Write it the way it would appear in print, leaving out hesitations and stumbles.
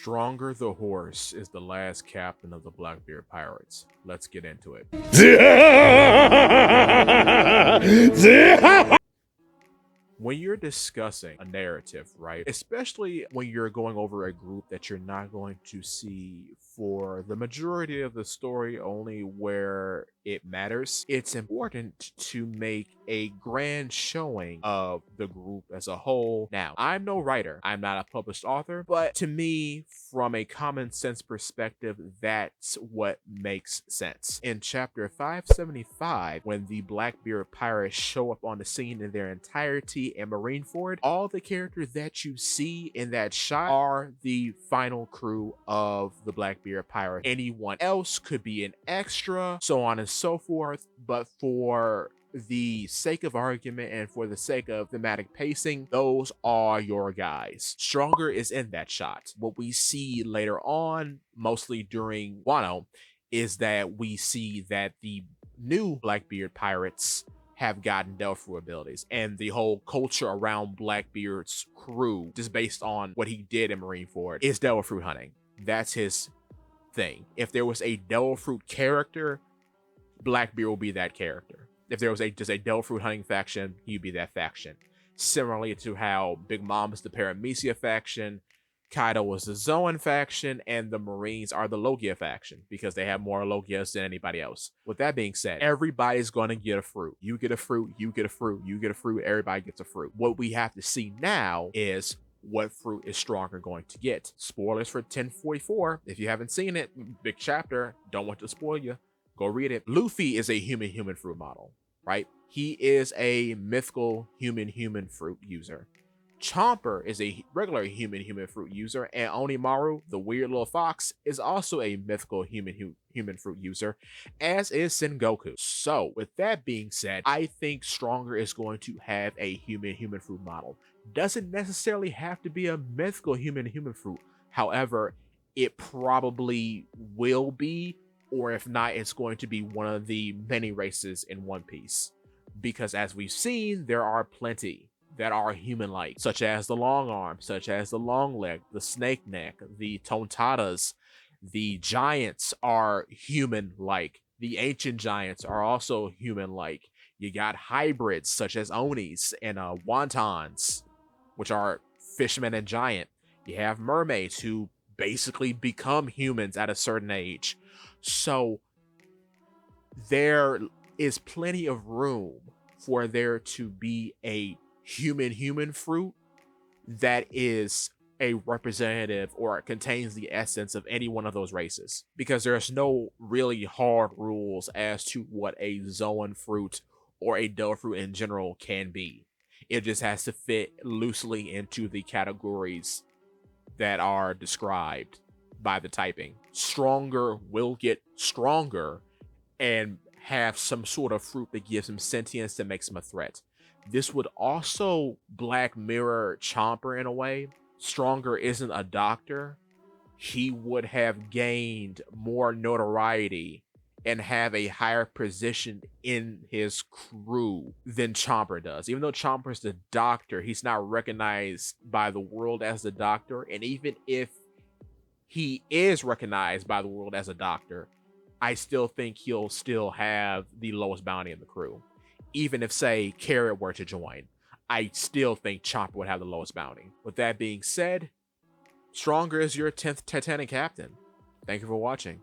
Stronger the horse is the last captain of the Blackbeard pirates. Let's get into it. When you're discussing a narrative, right, especially when you're going over a group that you're not going to see for the majority of the story, only where it matters, it's important to make a grand showing of the group as a whole. Now, I'm no writer, I'm not a published author, but to me, from a common sense perspective, that's what makes sense. In chapter 575, when the Blackbeard pirates show up on the scene in their entirety in Marineford, all the characters that you see in that shot are the final crew of the Blackbeard pirate. Anyone else could be an extra, so on and so forth, but for the sake of argument and for the sake of thematic pacing, those are your guys. Stronger is in that shot. What we see later on, mostly during Wano, is that we see that the new Blackbeard pirates have gotten devilfruit abilities, and the whole culture around Blackbeard's crew, just based on what he did in Marineford, is devilfruit hunting. That's his thing. If there was a devilfruit character, Blackbeard will be that character. If there was just a devilfruit hunting faction, he'd be that faction. Similarly to how Big Mom is the Paramecia faction, Kaido was the Zoan faction, and the Marines are the Logia faction because they have more Logias than anybody else. With that being said, everybody's going to get a fruit. You get a fruit, you get a fruit, you get a fruit, everybody gets a fruit. What we have to see now is what fruit is Stronger going to get. Spoilers for 1044. If you haven't seen it, big chapter, don't want to spoil you. Go read it. Luffy is a human fruit model, right? He is a mythical human fruit user. Chomper is a regular human fruit user, and Onimaru, the weird little fox, is also a mythical human fruit user, as is Sengoku. So, with that being said, I think Stronger is going to have a human fruit model. Doesn't necessarily have to be a mythical human fruit. However, it probably will be, or if not, it's going to be one of the many races in One Piece. Because as we've seen, there are plenty that are human-like, such as the long arm, such as the long leg, the snake neck, the tontatas. The giants are human-like. The ancient giants are also human-like. You got hybrids such as onis and wontons, which are fishermen and giant. You have mermaids who basically become humans at a certain age. So there is plenty of room for there to be a human fruit that is a representative or contains the essence of any one of those races, because there's no really hard rules as to what a Zoan fruit or a devil fruit in general can be. It just has to fit loosely into the categories that are described by the typing. Stronger will get stronger and have some sort of fruit that gives him sentience that makes him a threat. This would also Black Mirror Chomper in a way. Stronger isn't a doctor. He would have gained more notoriety and have a higher position in his crew than Chomper does. Even though Chomper's the doctor, he's not recognized by the world as the doctor. And even if he is recognized by the world as a doctor, I still think he'll still have the lowest bounty in the crew. Even if, say, Carrot were to join, I still think Chomper would have the lowest bounty. With that being said, Stronger is your 10th Titanic captain. Thank you for watching.